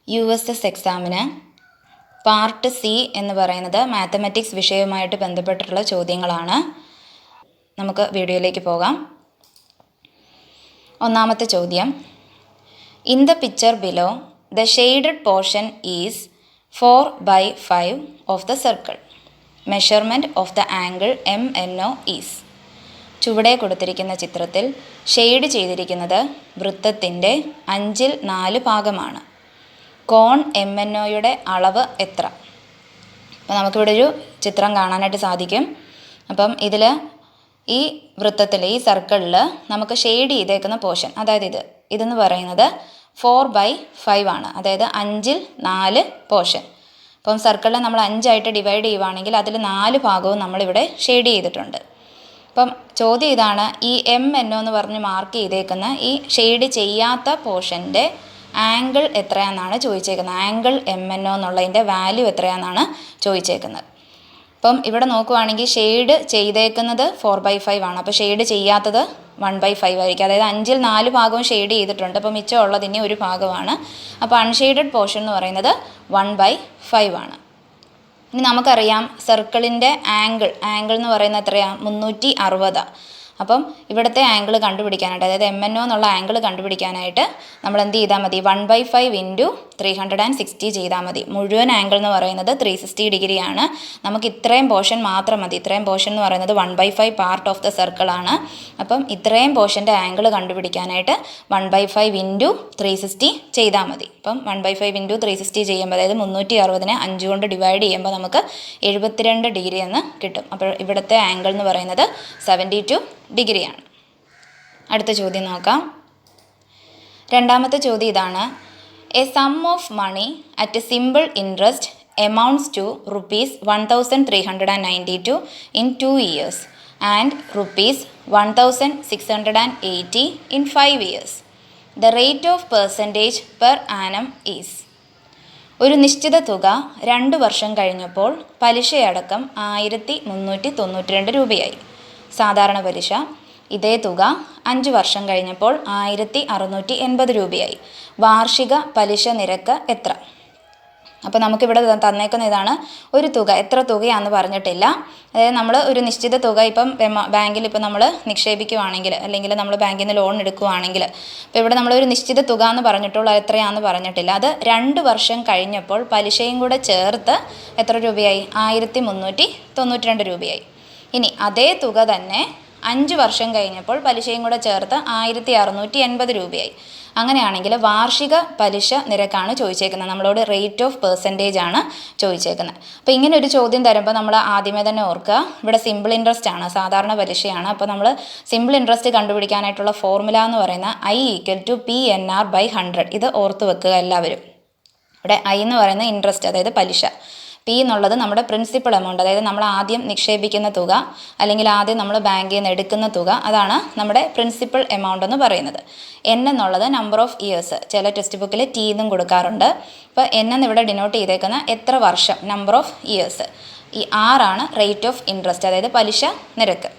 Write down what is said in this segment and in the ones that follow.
USS എക്സാമിന് part C എന്ന് പറയുന്നത് മാത്തമാറ്റിക്സ് വിഷയവുമായിട്ട് ബന്ധപ്പെട്ടിട്ടുള്ള ചോദ്യങ്ങളാണ്. നമുക്ക് വീഡിയോയിലേക്ക് പോകാം. ഒന്നാമത്തെ ചോദ്യം, in the picture below the shaded portion is 4/5 of the circle. Measurement of the angle MNO is. ചുവടെ കൊടുത്തിരിക്കുന്ന ചിത്രത്തിൽ ഷെയ്ഡ് ചെയ്തിരിക്കുന്നത് വൃത്തത്തിൻ്റെ 4/5 ഭാഗമാണ്. കോൺ MNOയുടെ അളവ് എത്ര? അപ്പോൾ നമുക്കിവിടെ ഒരു ചിത്രം കാണാനായിട്ട് സാധിക്കും. അപ്പം ഇതിൽ ഈ വൃത്തത്തിൽ ഈ സർക്കിളിൽ നമുക്ക് ഷെയ്ഡ് ചെയ്തേക്കുന്ന പോർഷൻ, അതായത് ഇതെന്ന് പറയുന്നത് 4/5 ആണ്, അതായത് 5/4 പോർഷൻ. അപ്പം സർക്കിളിനെ നമ്മൾ 5ആയിട്ട് ഡിവൈഡ് ചെയ്യുവാണെങ്കിൽ അതിൽ 4 ഭാഗവും നമ്മളിവിടെ ഷെയ്ഡ് ചെയ്തിട്ടുണ്ട്. അപ്പം ചോദ്യം ഇതാണ്, ഈ MNO എന്ന് പറഞ്ഞ് മാർക്ക് ചെയ്തേക്കുന്ന ഈ ഷെയ്ഡ് ചെയ്യാത്ത പോർഷൻ്റെ ആംഗിൾ എത്രയാണെന്നാണ് ചോദിച്ചേക്കുന്നത്. ആംഗിൾ MNO എന്നുള്ളതിൻ്റെ വാല്യൂ എത്രയാണെന്നാണ് ചോദിച്ചേക്കുന്നത്. അപ്പം ഇവിടെ നോക്കുവാണെങ്കിൽ ഷെയ്ഡ് ചെയ്തേക്കുന്നത് 4/5 ആണ്. അപ്പോൾ ഷെയ്ഡ് ചെയ്യാത്തത് 1/5 ആയിരിക്കും. അതായത് 5/4 ഭാഗവും ഷെയ്ഡ് ചെയ്തിട്ടുണ്ട്. അപ്പോൾ മിച്ചമുള്ളത് ഇനി ഒരു ഭാഗമാണ്. അപ്പോൾ അൺഷെയ്ഡഡ് പോർഷൻ എന്ന് പറയുന്നത് 1/5 ആണ്. ഇനി നമുക്കറിയാം സർക്കിളിൻ്റെ ആംഗിൾ എന്ന് പറയുന്നത് എത്രയാണ്? 360. അപ്പം ഇവിടുത്തെ ആംഗിൾ കണ്ടുപിടിക്കാനായിട്ട്, അതായത് MNO എന്നുള്ള ആംഗിൾ കണ്ടുപിടിക്കാനായിട്ട് നമ്മൾ എന്ത് ചെയ്താൽ മതി? 1/5 ഇൻറ്റു 360 ചെയ്താൽ മതി. മുഴുവൻ ആംഗിൾ എന്ന് പറയുന്നത് 360 ഡിഗ്രിയാണ്. നമുക്ക് ഇത്രയും പോർഷൻ മാത്രം മതി. ഇത്രയും പോർഷൻ എന്ന് പറയുന്നത് 1/5 പാർട്ട് ഓഫ് ദ സർക്കിളാണ്. അപ്പം ഇത്രയും പോർഷൻ്റെ ആംഗിൾ കണ്ടുപിടിക്കാനായിട്ട് 1/5 ഇൻറ്റു 360 ചെയ്താൽ മതി. അപ്പം 1/5 ഇൻറ്റു 360 ചെയ്യുമ്പോൾ, അതായത് 360നെ 5 കൊണ്ട് ഡിവൈഡ് ചെയ്യുമ്പോൾ നമുക്ക് 72 ഡിഗ്രി എന്ന് കിട്ടും. അപ്പോൾ ഇവിടുത്തെ ആംഗിൾ എന്ന് പറയുന്നത് 72 ഡിഗ്രിയാണ്. അടുത്ത ചോദ്യം നോക്കാം. രണ്ടാമത്തെ ചോദ്യം ഇതാണ്, a sum of money at simple interest amounts to ₹1,392 in 2 years and ₹1,680 in 5 years. The rate of percentage per annum is. ഒരു നിശ്ചിത തുക 2 വർഷം കഴിഞ്ഞപ്പോൾ പലിശയടക്കം 1,392 രൂപയായി. സാധാരണ പലിശ. ഇതേ തുക 5 വർഷം കഴിഞ്ഞപ്പോൾ 1,680 രൂപയായി. വാർഷിക പലിശ നിരക്ക് എത്ര? അപ്പോൾ നമുക്കിവിടെ തന്നേക്കുന്ന ഇതാണ് ഒരു തുക. എത്ര തുകയാണെന്ന് പറഞ്ഞിട്ടില്ല. അതായത് നമ്മൾ ഒരു നിശ്ചിത തുക ഇപ്പം ബാങ്കിൽ ഇപ്പം നമ്മൾ നിക്ഷേപിക്കുവാണെങ്കിൽ, അല്ലെങ്കിൽ നമ്മൾ ബാങ്കിൽ നിന്ന് ലോൺ എടുക്കുവാണെങ്കിൽ, അപ്പോൾ ഇവിടെ നമ്മളൊരു നിശ്ചിത തുക എന്ന് പറഞ്ഞിട്ടുള്ളൂ, എത്രയാണെന്ന് പറഞ്ഞിട്ടില്ല. അത് 2 വർഷം കഴിഞ്ഞപ്പോൾ പലിശയും കൂടെ ചേർത്ത് എത്ര രൂപയായി? 1,392 രൂപയായി. ഇനി അതേ തുക തന്നെ 5 വർഷം കഴിഞ്ഞപ്പോൾ പലിശയും കൂടെ ചേർത്ത് 1,680 രൂപയായി. അങ്ങനെയാണെങ്കിൽ വാർഷിക പലിശ നിരക്കാണ് ചോദിച്ചേക്കുന്നത്. നമ്മളോട് റേറ്റ് ഓഫ് പെർസെൻറ്റേജ് ആണ് ചോദിച്ചേക്കുന്നത്. അപ്പോൾ ഇങ്ങനെ ഒരു ചോദ്യം തരുമ്പോൾ നമ്മൾ ആദ്യമേ തന്നെ ഓർക്കുക, ഇവിടെ സിമ്പിൾ ഇൻട്രസ്റ്റ് ആണ്, സാധാരണ പലിശയാണ്. അപ്പോൾ നമ്മൾ സിമ്പിൾ ഇൻട്രസ്റ്റ് കണ്ടുപിടിക്കാനായിട്ടുള്ള ഫോർമുല എന്ന് പറയുന്നത് I = PNR/100. ഇത് ഓർത്ത് വെക്കുക എല്ലാവരും. ഇവിടെ I എന്ന് പറയുന്നത് ഇൻട്രസ്റ്റ്, അതായത് പലിശ. P എന്നുള്ളത് നമ്മുടെ പ്രിൻസിപ്പൽ എമൗണ്ട്, അതായത് നമ്മൾ ആദ്യം നിക്ഷേപിക്കുന്ന തുക, അല്ലെങ്കിൽ ആദ്യം നമ്മൾ ബാങ്കിൽ നിന്ന് എടുക്കുന്ന തുക, അതാണ് നമ്മുടെ പ്രിൻസിപ്പൽ എമൗണ്ട് എന്ന് പറയുന്നത്. N എന്നുള്ളത് നമ്പർ ഓഫ് ഇയേഴ്സ്. ചില ടെക്സ്റ്റ് ബുക്കിൽ T എന്നും കൊടുക്കാറുണ്ട്. അപ്പോൾ N എന്ന് ഇവിടെ ഡിനോട്ട് ചെയ്തേക്കുന്ന എത്ര വർഷം, നമ്പർ ഓഫ് ഇയേഴ്സ്. ഈ R ആണ് റേറ്റ് ഓഫ് ഇൻട്രസ്റ്റ്, അതായത് പലിശ നിരക്ക്.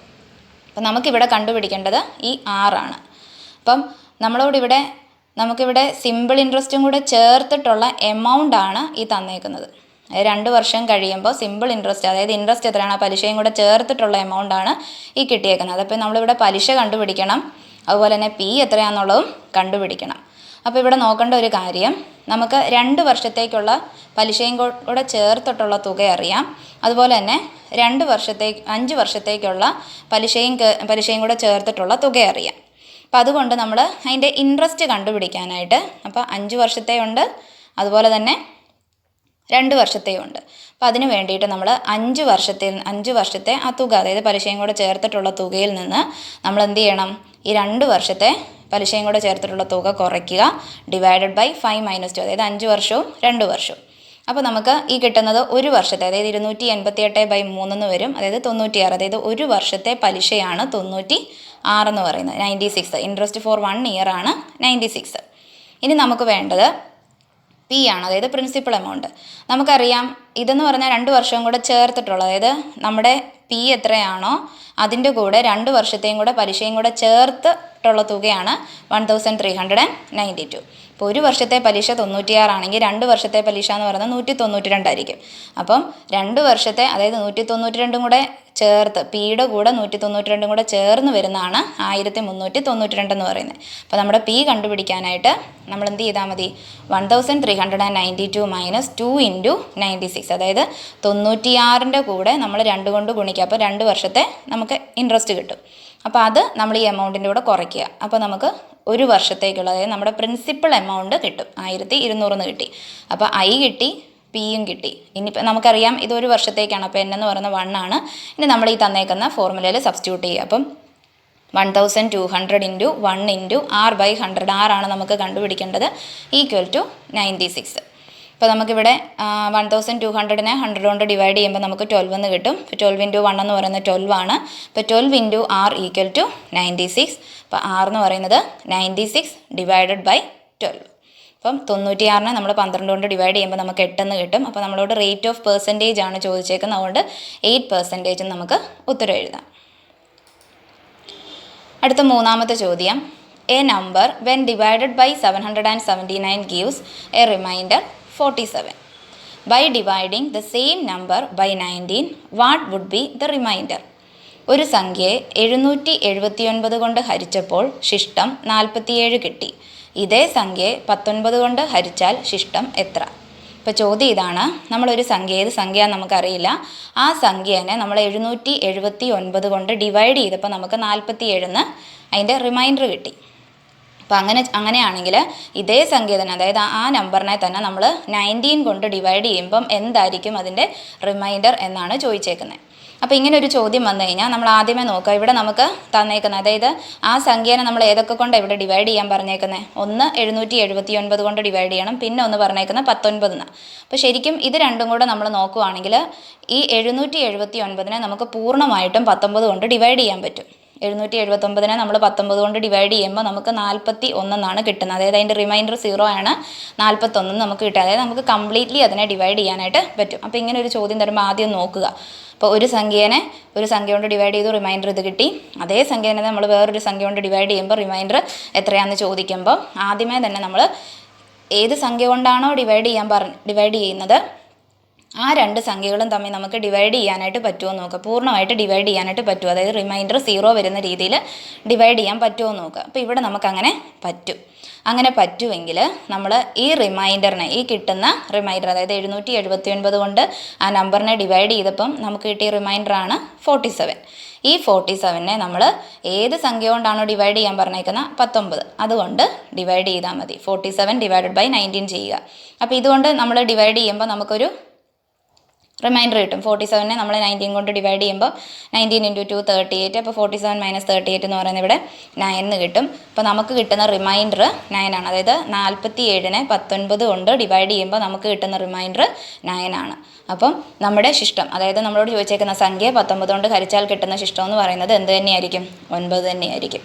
അപ്പം നമുക്കിവിടെ കണ്ടുപിടിക്കേണ്ടത് ഈ R ആണ്. അപ്പം നമുക്കിവിടെ സിമ്പിൾ ഇൻട്രസ്റ്റും കൂടെ ചേർത്തിട്ടുള്ള എമൗണ്ട് ആണ് ഈ തന്നേക്കുന്നത്. 2 വർഷം കഴിയുമ്പോൾ സിമ്പിൾ ഇൻട്രസ്റ്റ്, അതായത് ഇൻട്രസ്റ്റ് എത്രയാണ്, പലിശയും കൂടെ ചേർത്തിട്ടുള്ള എമൗണ്ട് ആണ് ഈ കിട്ടിയേക്കുന്നത്. അപ്പോൾ നമ്മളിവിടെ പലിശ കണ്ടുപിടിക്കണം, അതുപോലെ തന്നെ P എത്രയാണെന്നുള്ളതും കണ്ടുപിടിക്കണം. അപ്പോൾ ഇവിടെ നോക്കേണ്ട ഒരു കാര്യം, നമുക്ക് 2 വർഷത്തേക്കുള്ള പലിശയും കൂടെ ചേർത്തിട്ടുള്ള തുക അറിയാം. അതുപോലെ തന്നെ 5 വർഷത്തേക്കുള്ള പലിശയും കൂടെ ചേർത്തിട്ടുള്ള തുക അറിയാം. അപ്പോൾ അതുകൊണ്ട് നമ്മൾ അതിൻ്റെ ഇൻട്രസ്റ്റ് കണ്ടുപിടിക്കാനായിട്ട്, അപ്പോൾ 5 വർഷത്തെ ഉണ്ട്, അതുപോലെ തന്നെ 2 വർഷത്തെയും ഉണ്ട്. അപ്പോൾ അതിന് വേണ്ടിയിട്ട് നമ്മൾ 5 വർഷത്തെ ആ തുക, അതായത് പലിശയും കൂടെ ചേർത്തിട്ടുള്ള തുകയിൽ നിന്ന് നമ്മൾ എന്ത് ചെയ്യണം? ഈ 2 വർഷത്തെ പലിശയും കൂടെ ചേർത്തിട്ടുള്ള തുക കുറയ്ക്കുക, ഡിവൈഡഡ് ബൈ 5 - 2, അതായത് 5 വർഷവും 2 വർഷവും. അപ്പോൾ നമുക്ക് ഈ കിട്ടുന്നത് ഒരു വർഷത്തെ, അതായത് 288/3 എന്ന് വരും, അതായത് 96. അതായത് ഒരു വർഷത്തെ പലിശയാണ് 96 എന്ന് പറയുന്നത്. 96 ഇൻട്രസ്റ്റ് ഫോർ 1 ഇയർ ആണ് 96. ഇനി നമുക്ക് വേണ്ടത് P ആണ്, അതായത് പ്രിൻസിപ്പൽ എമൗണ്ട്. നമുക്കറിയാം ഇതെന്ന് പറഞ്ഞാൽ 2 വർഷവും കൂടെ ചേർത്തിട്ടുള്ള, അതായത് നമ്മുടെ P എത്രയാണോ അതിൻ്റെ കൂടെ 2 വർഷത്തെയും കൂടെ പലിശയും കൂടെ ചേർത്തിട്ടുള്ള തുകയാണ് 1,392. ഇപ്പോൾ ഒരു വർഷത്തെ പലിശ 96 ആണെങ്കിൽ 2 വർഷത്തെ പലിശ എന്ന് പറയുന്നത് 192 ആയിരിക്കും. അപ്പം 2 വർഷത്തെ അതായത് 192 കൂടെ ചേർത്ത് പിയുടെ കൂടെ 192 കൂടെ ചേർന്ന് വരുന്നതാണ് 1392 എന്ന് പറയുന്നത്. അപ്പോൾ നമ്മുടെ പി കണ്ടുപിടിക്കാനായിട്ട് നമ്മൾ എന്ത് ചെയ്താൽ മതി? 1392 മൈനസ് 2 ഇൻറ്റു 96, അതായത് 96ൻ്റെ കൂടെ നമ്മൾ 2 കൊണ്ട് ഗുണിക്കുക. അപ്പോൾ 2 വർഷത്തെ നമുക്ക് ഇൻട്രസ്റ്റ് കിട്ടും. അപ്പോൾ അത് നമ്മൾ ഈ എമൗണ്ടിൻ്റെ കൂടെ കുറയ്ക്കുക. അപ്പോൾ നമുക്ക് ഒരു വർഷത്തേക്കുള്ള അതായത് നമ്മുടെ പ്രിൻസിപ്പൽ എമൗണ്ട് കിട്ടും. 1200 കിട്ടി. അപ്പോൾ ഐ കിട്ടി, പിയും കിട്ടി. ഇനിയിപ്പോൾ നമുക്കറിയാം ഇതൊരു വർഷത്തേക്കാണ്. അപ്പോൾ എൻ എന്ന് പറയുന്നത് 1 ആണ്. ഇനി നമ്മൾ ഈ തന്നേക്കുന്ന ഫോർമുലയിൽ സബ്സ്റ്റിറ്റ്യൂട്ട് ചെയ്യുക. അപ്പം 1200 ഇൻറ്റു 1 ഇൻറ്റു R/100, ആറാണ് നമുക്ക് കണ്ടുപിടിക്കേണ്ടത്, ഈക്വൽ ടു 96. ഇപ്പോൾ നമുക്കിവിടെ 1200നെ 100 കൊണ്ട് ഡിവൈഡ് ചെയ്യുമ്പോൾ നമുക്ക് 12 എന്ന് കിട്ടും. ഇപ്പോൾ 12 ഇൻറ്റു 1 എന്ന് പറയുന്നത് 12 ആണ്. ഇപ്പോൾ 12 ഇൻറ്റു R ഈക്വൽ ടു 96. അപ്പോൾ R എന്ന് പറയുന്നത് 96 ഡിവൈഡഡ് ബൈ 12. അപ്പം 96നെ നമ്മൾ 12 കൊണ്ട് ഡിവൈഡ് ചെയ്യുമ്പോൾ നമുക്ക് 8 എന്ന് കിട്ടും. അപ്പോൾ നമ്മളോട് റേറ്റ് ഓഫ് പെർസെൻറ്റേജ് ആണ് ചോദിച്ചേക്കുന്നത്. അതുകൊണ്ട് 8% നമുക്ക് ഉത്തരം എഴുതാം. അടുത്ത മൂന്നാമത്തെ ചോദ്യം, a number when divided by 779 gives a remainder 47. By dividing the same number by 19, what would be the remainder? ഒരു സംഖ്യയെ 779 കൊണ്ട് ഹരിച്ചപ്പോൾ ശിഷ്ടം 47 കിട്ടി. ഇതേ സംഖ്യയെ 19 കൊണ്ട് ഹരിച്ചാൽ ശിഷ്ടം എത്ര? ഇപ്പോൾ ചോദ്യം ഇതാണ്. നമ്മളൊരു സംഖ്യ, ഏത് സംഖ്യ നമുക്കറിയില്ല, ആ സംഖ്യേനെ നമ്മൾ 779 കൊണ്ട് ഡിവൈഡ് ചെയ്തപ്പോൾ നമുക്ക് 47 അതിൻ്റെ റിമൈൻഡർ കിട്ടി. അപ്പോൾ അങ്ങനെയാണെങ്കിൽ ഇതേ സംഖ്യ തന്നെ, അതായത് ആ നമ്പറിനെ തന്നെ നമ്മൾ 19 കൊണ്ട് ഡിവൈഡ് ചെയ്യുമ്പം എന്തായിരിക്കും അതിൻ്റെ റിമൈൻഡർ എന്നാണ് ചോദിച്ചേക്കുന്നത്. അപ്പോൾ ഇങ്ങനെ ഒരു ചോദ്യം വന്നു കഴിഞ്ഞാൽ നമ്മൾ ആദ്യമേ നോക്കുക. ഇവിടെ നമുക്ക് തന്നേക്കുന്നത്, അതായത് ആ സംഖ്യേനെ നമ്മൾ ഏതൊക്കെ കൊണ്ട് ഇവിടെ ഡിവൈഡ് ചെയ്യാൻ പറഞ്ഞേക്കുന്നത്? ഒന്ന് 779 കൊണ്ട് ഡിവൈഡ് ചെയ്യണം, പിന്നെ ഒന്ന് പറഞ്ഞേക്കുന്നത് 19. അപ്പോൾ ശരിക്കും ഇത് രണ്ടും കൂടെ നമ്മൾ നോക്കുകയാണെങ്കിൽ ഈ 779നെ നമുക്ക് പൂർണ്ണമായിട്ടും 19 കൊണ്ട് ഡിവൈഡ് ചെയ്യാൻ പറ്റും. 779നെ നമ്മൾ 19 കൊണ്ട് ഡിവൈഡ് ചെയ്യുമ്പോൾ നമുക്ക് 41 എന്നാണ് കിട്ടുന്നത്. അതായത് അതിൻ്റെ റിമൈൻഡർ 0 ആണ്, 41 നമുക്ക് കിട്ടുക. അതായത് നമുക്ക് കംപ്ലീറ്റ്ലി അതിനെ ഡിവൈഡ് ചെയ്യാനായിട്ട് പറ്റും. അപ്പോൾ ഇങ്ങനെ ഒരു ചോദ്യം തരുമ്പോൾ ആദ്യം നോക്കുക. അപ്പോൾ ഒരു സംഖ്യ കൊണ്ട് ഡിവൈഡ് ചെയ്തു, റിമൈൻഡർ ഇത് കിട്ടി. അതേ സംഖ്യേനെ നമ്മൾ വേറൊരു സംഖ്യ കൊണ്ട് ഡിവൈഡ് ചെയ്യുമ്പോൾ റിമൈൻഡർ എത്രയാണെന്ന് ചോദിക്കുമ്പോൾ ആദ്യമേ തന്നെ നമ്മൾ ഏത് സംഖ്യ കൊണ്ടാണോ ഡിവൈഡ് ചെയ്യുന്നത് ആ രണ്ട് സംഖ്യകളും തമ്മിൽ നമുക്ക് ഡിവൈഡ് ചെയ്യാനായിട്ട് പറ്റുമോ എന്ന് നോക്കുക. പൂർണ്ണമായിട്ട് ഡിവൈഡ് ചെയ്യാനായിട്ട് പറ്റുമോ, അതായത് റിമൈൻഡർ 0 വരുന്ന രീതിയിൽ ഡിവൈഡ് ചെയ്യാൻ പറ്റുമോ എന്ന് നോക്കുക. അപ്പോൾ ഇവിടെ നമുക്കങ്ങനെ പറ്റും. അങ്ങനെ പറ്റുമെങ്കിൽ നമ്മൾ ഈ റിമൈൻഡറിനെ, ഈ കിട്ടുന്ന റിമൈൻഡർ, അതായത് 779 കൊണ്ട് ആ നമ്പറിനെ ഡിവൈഡ് ചെയ്തപ്പം നമുക്ക് കിട്ടിയ റിമൈൻഡറാണ് 47. ഈ 47നെ നമ്മൾ ഏത് സംഖ്യ കൊണ്ടാണോ ഡിവൈഡ് ചെയ്യാൻ പറഞ്ഞേക്കുന്നത് 19, അതുകൊണ്ട് ഡിവൈഡ് ചെയ്താൽ മതി. 47 ഡിവൈഡഡ് ബൈ 19 ചെയ്യുക. അപ്പോൾ ഇതുകൊണ്ട് നമ്മൾ ഡിവൈഡ് ചെയ്യുമ്പോൾ നമുക്കൊരു റിമൈൻഡർ കിട്ടും. 47നെ നമ്മൾ 19 കൊണ്ട് ഡിവൈഡ് ചെയ്യുമ്പോൾ 19 × 2 38. അപ്പോൾ 47 - 38 എന്ന് പറയുന്നത് ഇവിടെ 9 എന്ന് കിട്ടും. അപ്പോൾ നമുക്ക് കിട്ടുന്ന റിമൈൻഡർ 9 ആണ്. അതായത് 47നെ 19 കൊണ്ട് ഡിവൈഡ് ചെയ്യുമ്പോൾ നമുക്ക് കിട്ടുന്ന റിമൈൻഡർ 9 ആണ്. അപ്പം നമ്മുടെ ശിഷ്ടം, അതായത് നമ്മളോട് ചോദിച്ചേക്കുന്ന സംഖ്യ 19 കൊണ്ട് ഹരിച്ചാൽ കിട്ടുന്ന ശിഷ്ടം എന്ന് പറയുന്നത് എന്ത് തന്നെയായിരിക്കും? 9 തന്നെയായിരിക്കും.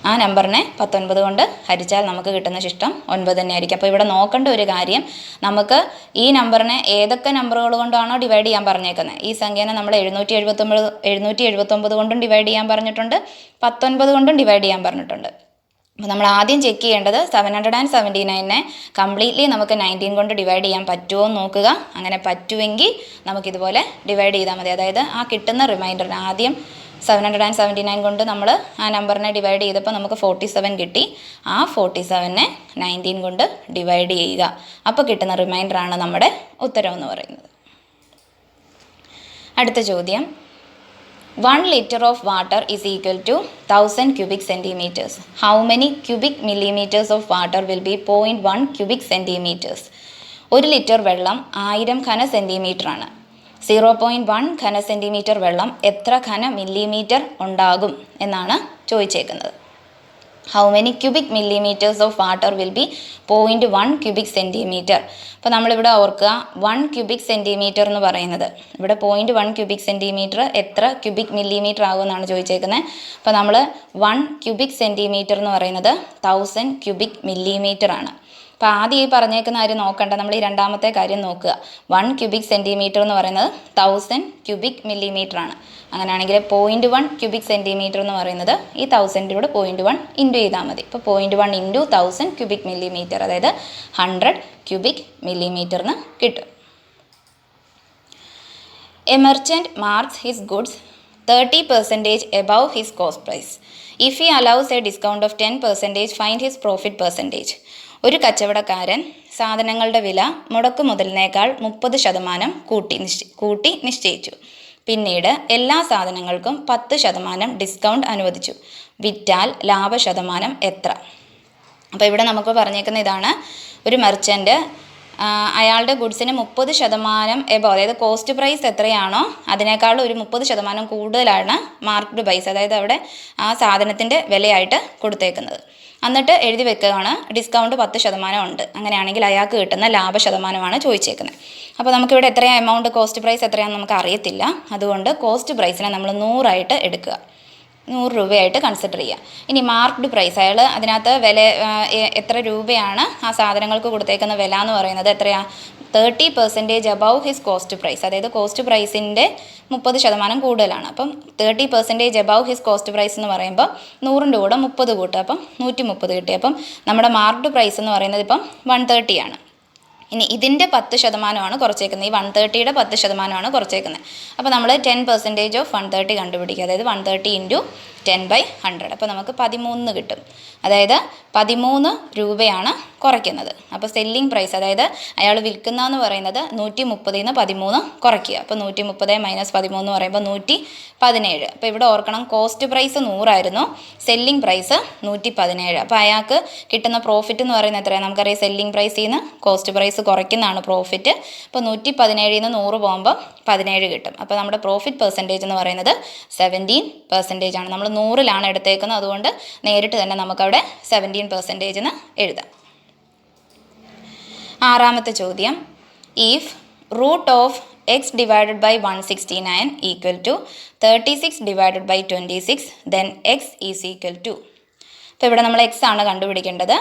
ആ നമ്പറിനെ 19 കൊണ്ട് ഹരിച്ചാൽ നമുക്ക് കിട്ടുന്ന ശിഷ്ടം 9 തന്നെയായിരിക്കും. അപ്പോൾ ഇവിടെ നോക്കേണ്ട ഒരു കാര്യം, നമുക്ക് ഈ നമ്പറിനെ ഏതൊക്കെ നമ്പറുകൾ കൊണ്ടാണോ ഡിവൈഡ് ചെയ്യാൻ പറഞ്ഞേക്കുന്നത്, ഈ സംഖ്യേനെ നമ്മൾ 779 കൊണ്ടും ഡിവൈഡ് ചെയ്യാൻ പറഞ്ഞിട്ടുണ്ട്, 19 കൊണ്ടും ഡിവൈഡ് ചെയ്യാൻ പറഞ്ഞിട്ടുണ്ട്. അപ്പോൾ നമ്മൾ ആദ്യം ചെക്ക് ചെയ്യേണ്ടത് 779നെ കംപ്ലീറ്റ്ലി നമുക്ക് 19 കൊണ്ട് ഡിവൈഡ് ചെയ്യാൻ പറ്റുമോ എന്ന് നോക്കുക. അങ്ങനെ പറ്റുമെങ്കിൽ നമുക്കിതുപോലെ ഡിവൈഡ് ചെയ്താൽ മതി. അതായത് ആ കിട്ടുന്ന റിമൈൻഡറിന് ആദ്യം 779 കൊണ്ട് നമ്മൾ ആ നമ്പറിനെ ഡിവൈഡ് ചെയ്തപ്പോൾ നമുക്ക് 47 കിട്ടി. ആ 47നെ 19 കൊണ്ട് ഡിവൈഡ് ചെയ്യുക. അപ്പോൾ കിട്ടുന്ന റിമൈൻഡറാണ് നമ്മുടെ ഉത്തരം എന്ന് പറയുന്നത്. അടുത്ത ചോദ്യം, 1 liter of water is equal to 1000 cubic centimeters. How many cubic millimeters of water will be 0.1 cubic centimeters? 1 litre വെള്ളം 1000 ഘന സെൻറ്റിമീറ്റർ ആണ്. 0.1 ഘന സെൻറ്റിമീറ്റർ വെള്ളം എത്ര ഘന മില്ലിമീറ്റർ ഉണ്ടാകും എന്നാണ് ചോദിച്ചേക്കുന്നത്. How many cubic millimetres of water will be 0.1 cubic centimetre. അപ്പോൾ നമ്മളിവിടെ ഓർക്കുക, 1 ക്യൂബിക് സെൻറ്റിമീറ്റർ എന്ന് പറയുന്നത് ഇവിടെ 0.1 ക്യൂബിക് സെൻറ്റിമീറ്റർ എത്ര ക്യൂബിക് മില്ലിമീറ്റർ ആകുമെന്നാണ് ചോദിച്ചേക്കുന്നത്. അപ്പോൾ നമ്മൾ 1 ക്യൂബിക് സെൻറ്റിമീറ്റർ എന്ന് പറയുന്നത് 1000 ക്യൂബിക് മില്ലിമീറ്റർ ആണ്. അപ്പോൾ ആദ്യം ഈ പറഞ്ഞേക്കുന്ന കാര്യം നോക്കണ്ട, നമ്മൾ ഈ രണ്ടാമത്തെ കാര്യം നോക്കുക. 1 ക്യൂബിക് സെൻറ്റിമീറ്റർ എന്ന് പറയുന്നത് 1000 ക്യൂബിക് മില്ലിമീറ്റർ ആണ്. അങ്ങനെയാണെങ്കിൽ 0.1 ക്യൂബിക് സെൻറ്റിമീറ്റർ എന്ന് പറയുന്നത് ഈ 1000 0.1 ഇൻറ്റു ചെയ്താൽ മതി. ഇപ്പോൾ 0.1 ഇൻറ്റു 1000 ക്യൂബിക് മില്ലിമീറ്റർ, അതായത് 100 ക്യൂബിക് മില്ലിമീറ്ററിന് കിട്ടും. A merchant marks his goods 30% above his cost price. If he allows a discount of 10%, find his profit percentage. ഒരു കച്ചവടക്കാരൻ സാധനങ്ങളുടെ വില മുടക്കു മുതലിനേക്കാൾ 30% കൂട്ടി നിശ്ചയിച്ചു. പിന്നീട് എല്ലാ സാധനങ്ങൾക്കും 10% ഡിസ്കൗണ്ട് അനുവദിച്ചു. വിറ്റാൽ ലാഭശതമാനം എത്ര? അപ്പോൾ ഇവിടെ നമുക്ക് പറഞ്ഞേക്കുന്ന ഇതാണ്, ഒരു മെർച്ചൻ്റ് അയാളുടെ ഗുഡ്സിന് 30% എബോ, അതായത് കോസ്റ്റ് പ്രൈസ് എത്രയാണോ അതിനേക്കാൾ ഒരു 30% കൂടുതലാണ് മാർക്ക്ഡ് പ്രൈസ്, അതായത് അവിടെ ആ സാധനത്തിൻ്റെ വിലയായിട്ട് കൊടുത്തേക്കുന്നത്. എന്നിട്ട് എഴുതി വെക്കുകയാണ് ഡിസ്കൗണ്ട് 10% ഉണ്ട്. അങ്ങനെയാണെങ്കിൽ അയാൾക്ക് കിട്ടുന്ന ലാഭശതമാനമാണ് ചോദിച്ചേക്കുന്നത്. അപ്പോൾ നമുക്കിവിടെ എത്രയാണ് എമൗണ്ട്, കോസ്റ്റ് പ്രൈസ് എത്രയാണെന്ന് നമുക്ക് അറിയത്തില്ല. അതുകൊണ്ട് കോസ്റ്റ് പ്രൈസിനെ നമ്മൾ 100 എടുക്കുക, 100 രൂപയായിട്ട് കൺസിഡർ ചെയ്യുക. ഇനി മാർക്ക്ഡ് പ്രൈസ്, അയാൾ അതിനകത്ത് വില എത്ര രൂപയാണ് ആ സാധനങ്ങൾക്ക് കൊടുത്തേക്കുന്ന വില എന്ന് പറയുന്നത് എത്രയാണ്, 30% അബവ് ഹിസ് കോസ്റ്റ് പ്രൈസ്, അതായത് കോസ്റ്റ് പ്രൈസിൻ്റെ 30% കൂടുതലാണ്. അപ്പം 30% അബവ് ഹിസ് കോസ്റ്റ് പ്രൈസ് എന്ന് പറയുമ്പോൾ 100ൻ്റെ കൂടെ 30 കൂട്ടുക, അപ്പം 130 കിട്ടി. അപ്പം നമ്മുടെ മാർക്ക്ഡ് പ്രൈസ് എന്ന് പറയുന്നത് ഇപ്പം 130 ആണ്. ഇനി ഇതിൻ്റെ 10% കുറച്ചേക്കുന്നത്, ഈ 130യുടെ 10% കുറച്ചേക്കുന്നത്. അപ്പോൾ നമ്മൾ 10% ഓഫ് 130 കണ്ടുപിടിക്കുക, അതായത് 130 ഇൻറ്റു 10/100. അപ്പോൾ നമുക്ക് 13 കിട്ടും, അതായത് 13 രൂപയാണ് കുറയ്ക്കുന്നത്. അപ്പോൾ സെല്ലിംഗ് പ്രൈസ്, അതായത് അയാൾ വിൽക്കുന്നതെന്ന് പറയുന്നത് 130ൽ നിന്ന് 13 കുറയ്ക്കുക. അപ്പോൾ 130 മൈനസ് 13 എന്ന് പറയുമ്പോൾ 117. അപ്പോൾ ഇവിടെ ഓർക്കണം, കോസ്റ്റ് പ്രൈസ് 100 ആയിരുന്നു, സെല്ലിംഗ് പ്രൈസ് 117. അപ്പോൾ അയാൾക്ക് കിട്ടുന്ന പ്രോഫിറ്റ് എന്ന് പറയുന്നത് എത്രയാണ് നമുക്കറിയാം, സെല്ലിംഗ് പ്രൈസിൽ നിന്ന് കോസ്റ്റ് പ്രൈസ് കുറയ്ക്കുന്നതാണ് പ്രോഫിറ്റ്. അപ്പോൾ 117ൽ നിന്ന് 100 പോകുമ്പോൾ 17 കിട്ടും. അപ്പോൾ നമ്മുടെ പ്രോഫിറ്റ് പെർസെൻറ്റേജ് എന്ന് പറയുന്നത് 17% ആണ്. നമ്മൾ 100ലാണ് എടുത്തേക്കുന്നത്, അതുകൊണ്ട് നേരിട്ട് തന്നെ നമുക്കവിടെ 17% എന്ന് എഴുതാം. ആറാമത്തെ ചോദ്യം, if root of x divided by 169 equal to 36 divided by 26 then x is equal to. അപ്പോൾ ഇവിടെ നമ്മൾ എക്സ് ആണ് കണ്ടുപിടിക്കേണ്ടത്.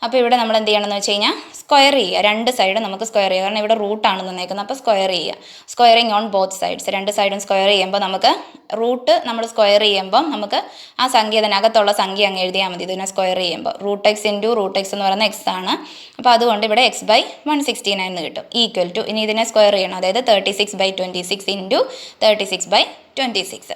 അപ്പോൾ ഇവിടെ നമ്മൾ എന്ത് ചെയ്യണമെന്ന് വെച്ച് കഴിഞ്ഞാൽ സ്ക്വയർ ചെയ്യുക, രണ്ട് സൈഡും നമുക്ക് സ്ക്വയർ ചെയ്യുക, കാരണം ഇവിടെ റൂട്ടാണ് തന്നേക്കുന്നത്. അപ്പോൾ സ്ക്വയർ ചെയ്യുക, സ്ക്വയറിങ് ഓൺ ബോത്ത് സൈഡ്സ്, രണ്ട് സൈഡും സ്ക്വയർ ചെയ്യുമ്പോൾ നമുക്ക് റൂട്ട് നമ്മൾ സ്ക്വയർ ചെയ്യുമ്പോൾ നമുക്ക് ആ സംഖ്യ അതിനകത്തുള്ള സംഖ്യ അങ്ങ് എഴുതിയാൽ മതി. ഇതിനെ സ്ക്വയർ ചെയ്യുമ്പോൾ root x into root x എന്ന് പറയുന്ന എക്സ് ആണ്. അപ്പോൾ അതുകൊണ്ട് ഇവിടെ x/169 എന്ന് കിട്ടും, ഈക്വൽ ടു, ഇനി ഇതിനെ സ്ക്വയർ ചെയ്യണം, അതായത് 36/26 ഇൻറ്റു 36/26.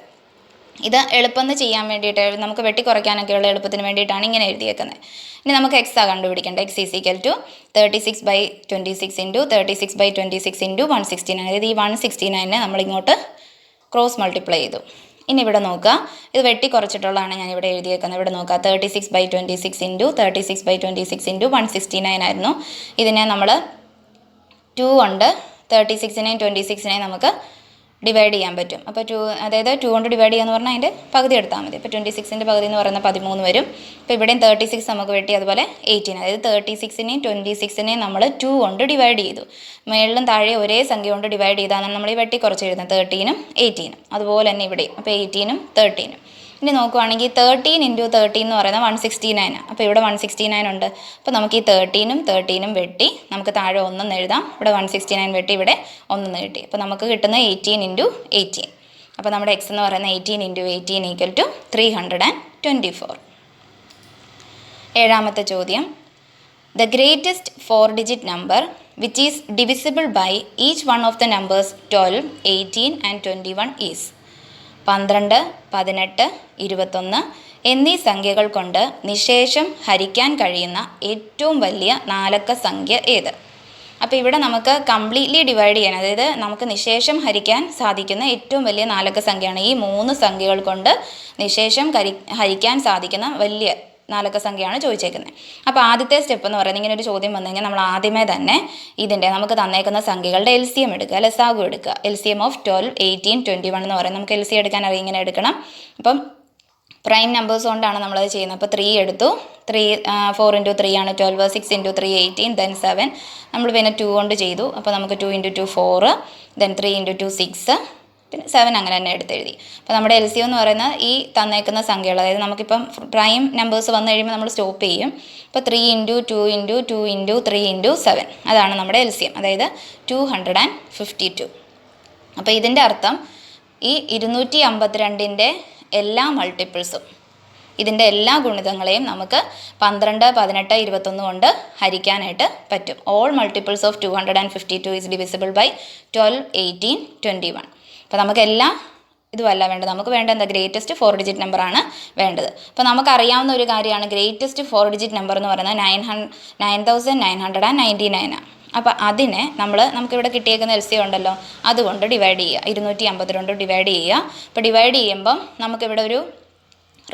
ഇത് എളുപ്പം ചെയ്യാൻ വേണ്ടിയിട്ട്, നമുക്ക് വെട്ടിക്കുറയ്ക്കാനൊക്കെയുള്ള എളുപ്പത്തിന് വേണ്ടിയിട്ടാണ് ഇങ്ങനെ എഴുതിയേക്കുന്നത്. ഇനി നമുക്ക് എക്സാ കണ്ടുപിടിക്കേണ്ടത്. X is equal to 36/26 into 36/26 into 169, അതായത് ഈ 169നെ നമ്മളിങ്ങോട്ട് ക്രോസ് മൾട്ടിപ്ലൈ ചെയ്തു. ഇനി ഇവിടെ നോക്കുക, ഇത് വെട്ടിക്കുറച്ചിട്ടുള്ളതാണ് ഞാൻ ഇവിടെ എഴുതിയേക്കുന്നത്. ഇവിടെ നോക്കുക, 36/26 ഇൻറ്റു 36/26 ഇൻറ്റു 169 ആയിരുന്നു. ഇതിനെ നമ്മൾ 2 കൊണ്ട് 36നെയും 26നെയും നമുക്ക് ഡിവൈഡ് ചെയ്യാൻ പറ്റും. അപ്പോൾ 2, അതായത് 2 കൊണ്ട് ഡിവൈഡ് ചെയ്യാന്ന് പറഞ്ഞാൽ അതിൻ്റെ പകുതി എടുത്താൽ മതി. അപ്പോൾ 26ൻ്റെ പകുതി എന്ന് പറയുന്നത് 13 വരും. അപ്പോൾ ഇവിടെയും 36 നമുക്ക് വെട്ടി, അതുപോലെ 18, അതായത് 36നെയും 26നെയും നമ്മൾ 2 കൊണ്ട് ഡിവൈഡ് ചെയ്തു. മേളിലും താഴെ ഒരേ സംഖ്യ കൊണ്ട് ഡിവൈഡ് ചെയ്താൽ നമ്മൾ ഈ വെട്ടി കുറച്ച് എഴുതുന്നത് 13ഉം 18ഉം, അതുപോലെ തന്നെ ഇവിടെയും. അപ്പോൾ 18ഉം 13ഉം. ഇനി നോക്കുവാണെങ്കിൽ 13 ഇൻറ്റു 13 എന്ന് പറയുന്നത് 169. അപ്പോൾ ഇവിടെ 169 ഉണ്ട്. അപ്പോൾ നമുക്ക് ഈ 13ഉം വെട്ടി നമുക്ക് താഴെ 1 എഴുതാം. ഇവിടെ 169 വെട്ടി ഇവിടെ 1 കിട്ടി. അപ്പോൾ നമുക്ക് കിട്ടുന്ന 18 ഇൻറ്റു 18. അപ്പോൾ നമ്മുടെ എക്സ് എന്ന് പറയുന്നത് 18 ഇൻറ്റു 18 ഈക്വൽ ടു 324. ഏഴാമത്തെ ചോദ്യം, the greatest 4-digit number which is divisible by each one of the numbers 12, 18 and 21 is. 12, 18, 21 എന്നീ സംഖ്യകൾ കൊണ്ട് നിശേഷം ഹരിക്കാൻ കഴിയുന്ന ഏറ്റവും വലിയ 4 സംഖ്യ ഏത്? അപ്പോൾ ഇവിടെ നമുക്ക് കംപ്ലീറ്റ്ലി ഡിവൈഡ് ചെയ്യാൻ, അതായത് നമുക്ക് നിശേഷം ഹരിക്കാൻ സാധിക്കുന്ന ഏറ്റവും വലിയ 4 സംഖ്യയാണ്. ഈ 3 സംഖ്യകൾ കൊണ്ട് നിശേഷം ഹരിക്കാൻ സാധിക്കുന്ന വലിയ 4 സംഖ്യയാണ് ചോദിച്ചേക്കുന്നത്. അപ്പോൾ ആദ്യത്തെ സ്റ്റെപ്പ് എന്ന് പറയുന്നത്, ഇങ്ങനെ ഒരു ചോദ്യം വന്നു കഴിഞ്ഞാൽ നമ്മൾ ആദ്യമേ തന്നെ ഇതിൻ്റെ നമുക്ക് തന്നേക്കുന്ന സംഖ്യകളുടെ LCM എടുക്കുക, ലസാഗു എടുക്കുക. LCM ഓഫ് 12, 18, 21 എന്ന് പറയുന്നത് നമുക്ക് LCM എടുക്കാൻ അറിയാം, ഇങ്ങനെ എടുക്കണം. അപ്പം പ്രൈം നമ്പേഴ്സ് കൊണ്ടാണ് നമ്മളത് ചെയ്യുന്നത്. അപ്പോൾ 3 എടുത്തു, 4 ഇൻറ്റു 3 ആണ് 12, 6 ഇൻറ്റു 3 18, ദെൻ 7. നമ്മൾ പിന്നെ 2 കൊണ്ട് ചെയ്തു. അപ്പോൾ നമുക്ക് 2 ഇൻറ്റു 2 4, ദെൻ 3 ഇൻറ്റു 2 6, പിന്നെ 7 അങ്ങനെ തന്നെ എടുത്തെഴുതി. അപ്പോൾ നമ്മുടെ LCM എന്ന് പറയുന്നത് ഈ തന്നേക്കുന്ന സംഖ്യകൾ, അതായത് നമുക്കിപ്പം പ്രൈം നമ്പേഴ്സ് വന്നു കഴിയുമ്പോൾ നമ്മൾ സ്റ്റോപ്പ് ചെയ്യും. ഇപ്പോൾ 3 × 2 × 2 × 3 × 7 അതാണ് നമ്മുടെ LCM, അതായത് 252. അപ്പോൾ ഇതിൻ്റെ അർത്ഥം ഈ 252ൻ്റെ എല്ലാ മൾട്ടിപ്പിൾസും, ഇതിൻ്റെ എല്ലാ ഗുണിതങ്ങളെയും നമുക്ക് 12, 18, 21 കൊണ്ട് ഹരിക്കാനായിട്ട് പറ്റും. All multiples of 252 is divisible by 12, 18, 21. അപ്പോൾ നമുക്ക് എല്ലാ ഇതുമല്ല വേണ്ടത്, നമുക്ക് വേണ്ട എന്താ, ഗ്രേറ്റസ്റ്റ് 4 ഡിജിറ്റ് നമ്പറാണ് വേണ്ടത്. അപ്പോൾ നമുക്കറിയാവുന്ന ഒരു കാര്യമാണ് ഗ്രേറ്റസ്റ്റ് 4 ഡിജിറ്റ് നമ്പർ എന്ന് പറയുന്നത് 9999 ആണ്. അപ്പോൾ അതിനെ നമുക്കിവിടെ കിട്ടിയേക്കുന്ന LCM ഉണ്ടല്ലോ, അതുകൊണ്ട് ഡിവൈഡ് ചെയ്യുക, 252 ഡിവൈഡ് ചെയ്യുക. അപ്പോൾ ഡിവൈഡ് ചെയ്യുമ്പം നമുക്കിവിടെ ഒരു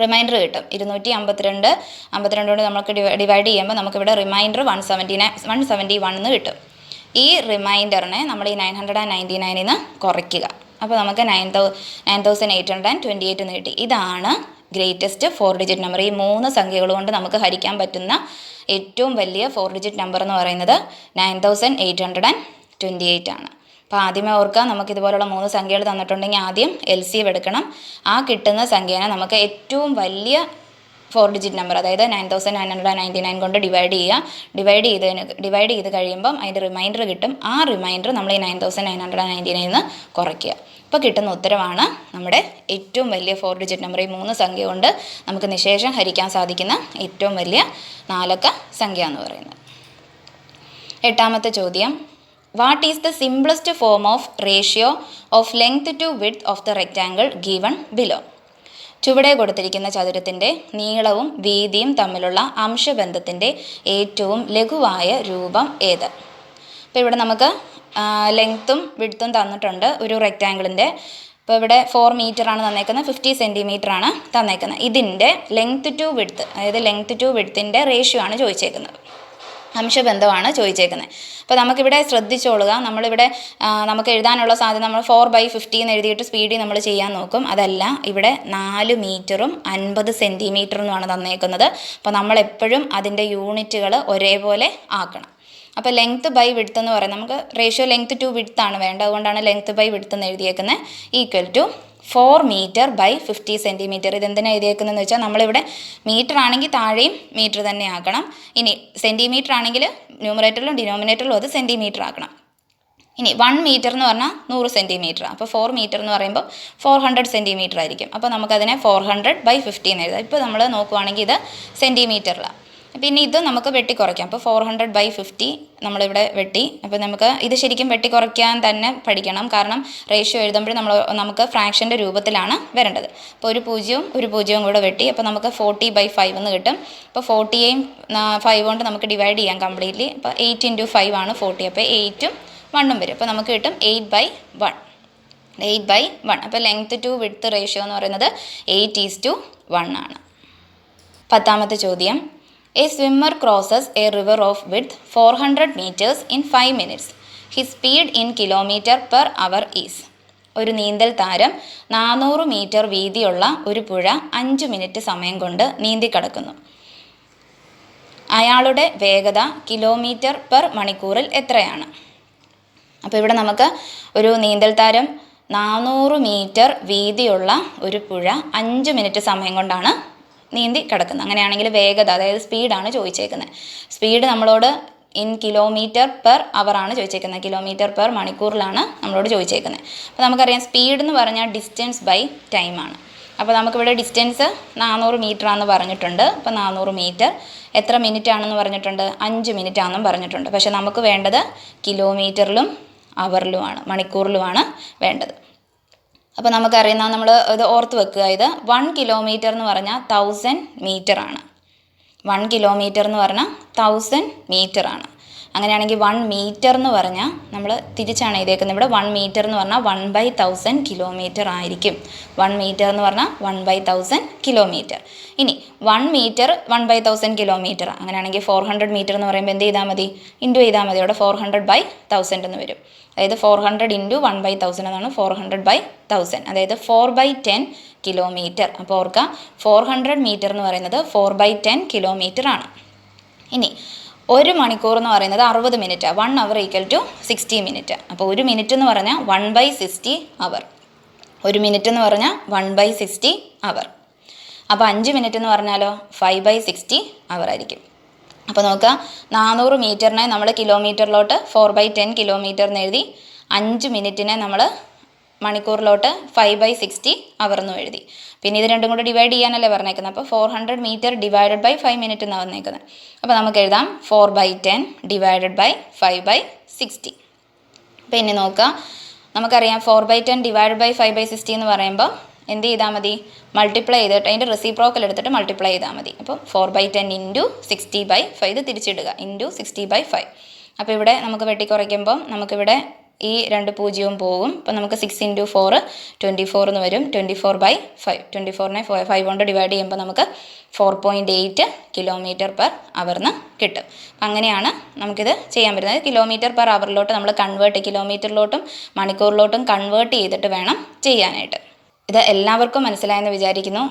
റിമൈൻഡർ കിട്ടും. 252 കൊണ്ട് നമുക്ക് ഡിവൈഡ് ചെയ്യുമ്പോൾ നമുക്കിവിടെ റിമൈൻഡർ 171 എന്ന് കിട്ടും. ഈ റിമൈൻഡറിനെ നമ്മൾ ഈ 999 നിന്ന് കുറയ്ക്കുക. അപ്പോൾ നമുക്ക് 9828 എന്ന് കിട്ടി. ഇതാണ് ഗ്രേറ്റസ്റ്റ് 4 ഡിജിറ്റ് നമ്പർ. ഈ 3 സംഖ്യകൾ കൊണ്ട് നമുക്ക് ഹരിക്കാൻ പറ്റുന്ന ഏറ്റവും വലിയ 4 ഡിജിറ്റ് നമ്പർ എന്ന് പറയുന്നത് 9828 ആണ്. അപ്പോൾ ആദ്യമേ ഓർക്കുക, നമുക്കിതുപോലുള്ള 3 സംഖ്യകൾ തന്നിട്ടുണ്ടെങ്കിൽ ആദ്യം LCM എടുക്കണം. ആ കിട്ടുന്ന സംഖ്യേനെ നമുക്ക് ഏറ്റവും വലിയ 4 ഡിജിറ്റ് നമ്പർ, അതായത് 9999 കൊണ്ട് ഡിവൈഡ് ചെയ്യുക. ഡിവൈഡ് ചെയ്ത് കഴിയുമ്പം അതിൻ്റെ റിമൈൻഡർ കിട്ടും. ആ റിമൈൻഡർ നമ്മൾ ഈ 9999 നിന്ന് കുറയ്ക്കുക. അപ്പോൾ കിട്ടുന്ന ഉത്തരവാണ് നമ്മുടെ ഏറ്റവും വലിയ 4 ഡിജിറ്റ് നമ്പർ. ഈ 3 സംഖ്യ കൊണ്ട് നമുക്ക് നിശേഷം ഹരിക്കാൻ സാധിക്കുന്ന ഏറ്റവും വലിയ 4 അക്ക സംഖ്യ എന്ന് പറയുന്നത്. 8ാമത്തെ ചോദ്യം, what is the simplest form of ratio of length to width of the rectangle given below? ചുവടെ കൊടുത്തിരിക്കുന്ന ചതുരത്തിൻ്റെ നീളവും വീതിയും തമ്മിലുള്ള അംശബന്ധത്തിൻ്റെ ഏറ്റവും ലഘുവായ രൂപം ഏത്? അപ്പോൾ ഇവിടെ നമുക്ക് ലെങ്ത്തും വിഡ്ത്തും തന്നിട്ടുണ്ട് ഒരു റെക്റ്റാങ്കിളിൻ്റെ. ഇപ്പോൾ ഇവിടെ 4 മീറ്ററാണ് തന്നേക്കുന്നത്, 50 സെൻറ്റിമീറ്ററാണ് തന്നേക്കുന്നത്. ഇതിൻ്റെ ലെങ്ത് ടു വിഡ്ത്ത്, അതായത് ലെങ്ത് ടു വിഡ്ത്തിൻ്റെ റേഷ്യോ ആണ് ചോദിച്ചേക്കുന്നത്, അംശബന്ധമാണ് ചോദിച്ചേക്കുന്നത്. അപ്പോൾ നമുക്കിവിടെ ശ്രദ്ധിച്ചോളുക, നമ്മളിവിടെ നമുക്ക് എഴുതാനുള്ള സാധ്യത നമ്മൾ 4/50 എന്ന് എഴുതിയിട്ട് സ്പീഡിൽ നമ്മൾ ചെയ്യാൻ നോക്കും. അതല്ല, ഇവിടെ 4 മീറ്ററും 50 സെൻറ്റിമീറ്ററുമാണ് തന്നേക്കുന്നത്. അപ്പോൾ നമ്മളെപ്പോഴും അതിൻ്റെ യൂണിറ്റുകൾ ഒരേപോലെ ആക്കണം. അപ്പോൾ ലെങ്ത്ത് ബൈ വിഡ്ത്ത് എന്ന് പറയുന്നത്, നമുക്ക് റേഷ്യോ ലെങ്ത് ടു വിഡ്ത്ത് ആണ് വേണ്ടത്, അതുകൊണ്ടാണ് ലെങ്ത്ത് ബൈ വിഡ്ത്ത് എന്ന് എഴുതിയേക്കുന്നത്. Equal to 4 metre by 50 centimetre. ഇതെന്തിനാണ് എഴുതിയേക്കുന്നതെന്ന് വെച്ചാൽ നമ്മളിവിടെ മീറ്റർ ആണെങ്കിൽ താഴെയും മീറ്റർ തന്നെ ആക്കണം. ഇനി സെൻറ്റിമീറ്റർ ആണെങ്കിൽ ന്യൂമറേറ്ററിലും ഡിനോമിനേറ്ററിലും അത് സെൻറ്റിമീറ്റർ ആക്കണം. ഇനി 1 മീറ്റർ എന്ന് പറഞ്ഞാൽ 100 സെൻറ്റിമീറ്റർ. അപ്പോൾ 4 മീറ്റർ എന്ന് പറയുമ്പോൾ 400 സെൻറ്റിമീറ്റർ ആയിരിക്കും. അപ്പോൾ നമുക്കതിനെ 400/50 എന്ന് എഴുതാം. ഇപ്പോൾ നമ്മൾ നോക്കുവാണെങ്കിൽ ഇത് സെൻറ്റിമീറ്ററിലാണ്. പിന്നെ ഇത് നമുക്ക് വെട്ടിക്കുറയ്ക്കാം. അപ്പോൾ 400/50 നമ്മളിവിടെ വെട്ടി. അപ്പോൾ നമുക്ക് ഇത് ശരിക്കും വെട്ടിക്കുറയ്ക്കാൻ തന്നെ പഠിക്കണം, കാരണം റേഷ്യോ എഴുതുമ്പോൾ നമുക്ക് ഫ്രാക്ഷൻ്റെ രൂപത്തിലാണ് വരേണ്ടത്. അപ്പോൾ ഒരു പൂജ്യവും കൂടെ വെട്ടി. അപ്പോൾ നമുക്ക് 40/5 എന്ന് കിട്ടും. അപ്പോൾ 40യും 5 കൊണ്ട് നമുക്ക് ഡിവൈഡ് ചെയ്യാം കംപ്ലീറ്റ്ലി. അപ്പോൾ 8 × 5 ആണ് 40. അപ്പോൾ 8ഉം 1ഉം വരും. അപ്പോൾ നമുക്ക് കിട്ടും 8/1. അപ്പോൾ ലെങ്ത് ടു വിഡ്ത്ത് റേഷ്യോ എന്ന് പറയുന്നത് 8:1 ആണ്. 10ാമത്തെ ചോദ്യം, A swimmer crosses a river of width 400 meters in 5 minutes. His speed in km/h is. ഒരു നീന്തൽ താരം 400 മീറ്റർ വീതിയുള്ള ഒരു പുഴ 5 മിനിറ്റ് സമയം കൊണ്ട് നീന്തി കടക്കുന്നു. അയാളുടെ വേഗത km/മണിക്കൂറിൽ എത്രയാണ്? അപ്പോൾ ഇവിടെ നമുക്ക് ഒരു നീന്തൽ താരം 400 മീറ്റർ വീതിയുള്ള ഒരു പുഴ 5 മിനിറ്റ് സമയം കൊണ്ടാണ് നീന്തി കിടക്കുന്നത്. അങ്ങനെയാണെങ്കിൽ വേഗത, അതായത് സ്പീഡാണ് ചോദിച്ചേക്കുന്നത്. സ്പീഡ് നമ്മളോട് ഇൻ km/h ആണ് ചോദിച്ചേക്കുന്നത്, km/മണിക്കൂറിലാണ് നമ്മളോട് ചോദിച്ചേക്കുന്നത്. അപ്പോൾ നമുക്കറിയാം സ്പീഡ് എന്ന് പറഞ്ഞാൽ ഡിസ്റ്റൻസ് ബൈ ടൈമാണ്. അപ്പോൾ നമുക്കിവിടെ ഡിസ്റ്റൻസ് 400 മീറ്റർ ആണെന്ന് പറഞ്ഞിട്ടുണ്ട്. അപ്പോൾ 400 മീറ്റർ എത്ര മിനിറ്റ് ആണെന്ന് പറഞ്ഞിട്ടുണ്ട്? 5 മിനിറ്റ് ആണെന്നും പറഞ്ഞിട്ടുണ്ട്. പക്ഷേ നമുക്ക് വേണ്ടത് കിലോമീറ്ററിലും അവറിലുമാണ്, മണിക്കൂറിലുമാണ് വേണ്ടത്. അപ്പോൾ നമുക്കറിയുന്ന നമ്മൾ ഇത് ഓർത്ത് വെക്കുക, ഇത് 1 കിലോമീറ്റർ എന്ന് പറഞ്ഞാൽ 1000 മീറ്റർ ആണ്. 1 കിലോമീറ്റർ എന്ന് പറഞ്ഞാൽ 1000 മീറ്റർ ആണ്. അങ്ങനെയാണെങ്കിൽ 1 മീറ്റർ എന്ന് പറഞ്ഞാൽ നമ്മൾ തിരിച്ചാണ് എഴുതിയേക്കുന്നത്. ഇവിടെ 1 മീറ്റർ എന്ന് പറഞ്ഞാൽ 1/1000 കിലോമീറ്റർ ആയിരിക്കും. 1 മീറ്റർ എന്ന് പറഞ്ഞാൽ 1/1000 കിലോമീറ്റർ. ഇനി 1 മീറ്റർ 1/1000 കിലോമീറ്റർ. അങ്ങനെയാണെങ്കിൽ 400 മീറ്റർ എന്ന് പറയുമ്പോൾ എന്ത് ചെയ്താൽ മതി? ഇൻറ്റു ചെയ്താൽ മതി. അവിടെ 400/1000 എന്ന് വരും. അതായത് 400 × 1/1000 എന്നാണ് 400/1000. അതായത് 4/10 കിലോമീറ്റർ. അപ്പോൾ ഓർക്കുക, 400 മീറ്റർ എന്ന് പറയുന്നത് 4/10 കിലോമീറ്റർ ആണ്. ഇനി 1 മണിക്കൂർ എന്ന് പറയുന്നത് 60 മിനിറ്റ്. 1 അവർ = 60 മിനിറ്റ്. അപ്പോൾ 1 മിനിറ്റ് എന്ന് പറഞ്ഞാൽ 1/60 അവർ. 1 മിനിറ്റ് എന്ന് പറഞ്ഞാൽ 1/60 അവർ. അപ്പോൾ 5 മിനിറ്റ് എന്ന് പറഞ്ഞാലോ 5/60 അവർ ആയിരിക്കും. അപ്പോൾ നോക്കുക, 400 മീറ്ററിനെ നമ്മൾ കിലോമീറ്ററിലോട്ട് 4/10 കിലോമീറ്റർ എന്ന് എഴുതി. 5 മിനിറ്റിനെ നമ്മൾ മണിക്കൂറിലോട്ട് 5/60 അവർ എന്നും എഴുതി. പിന്നെ ഇത് രണ്ടും കൂടെ ഡിവൈഡ് ചെയ്യാനല്ലേ പറഞ്ഞേക്കുന്നത്. അപ്പോൾ 400 മീറ്റർ ഡിവൈഡഡ് ബൈ 5 മിനിറ്റ് എന്നാണ് വന്നേക്കുന്നത്. അപ്പോൾ നമുക്ക് എഴുതാം 4/10 ഡിവൈഡഡ് ബൈ 5/60. പിന്നെ നോക്കുക, നമുക്കറിയാം 4/10 ഡിവൈഡഡ് ബൈ 5/60 എന്ന് പറയുമ്പോൾ എന്ത് ചെയ്താൽ മതി, മൾട്ടിപ്ലൈ ചെയ്തിട്ട് അതിൻ്റെ റെസിപ്രോക്കൽ എടുത്തിട്ട് മൾട്ടിപ്ലൈ ചെയ്താൽ മതി. അപ്പോൾ 4/10 ഇൻറ്റു 60/5 ഇത് തിരിച്ചിടുക, ഇൻറ്റു 60/5. അപ്പോൾ ഇവിടെ നമുക്ക് വെട്ടിക്കുറയ്ക്കുമ്പം നമുക്കിവിടെ ഈ 2 പൂജ്യവും പോകും. അപ്പോൾ നമുക്ക് 6 × 4 24 എന്ന് വരും. 24/5, 24നെ 5 കൊണ്ട് ഡിവൈഡ് ചെയ്യുമ്പോൾ നമുക്ക് 4.8 കിലോമീറ്റർ പെർ അവറിന് കിട്ടും. അങ്ങനെയാണ് നമുക്കിത് ചെയ്യാൻ പറ്റുന്നത്. കിലോമീറ്റർ പെർ അവറിലോട്ട് നമ്മൾ കിലോമീറ്ററിലോട്ടും മണിക്കൂറിലോട്ടും കൺവേർട്ട് ചെയ്തിട്ട് വേണം ചെയ്യാനായിട്ട്. ഇത് എല്ലാവർക്കും മനസ്സിലായെന്ന് വിചാരിക്കുന്നു.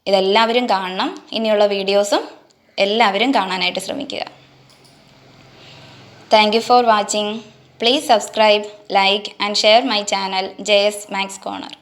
ഇതെല്ലാവരും കാണണം. ഇനിയുള്ള വീഡിയോസും എല്ലാവരും കാണാനായിട്ട് ശ്രമിക്കുക. Thank you for watching. Please subscribe, like and share my channel JS Max Corner.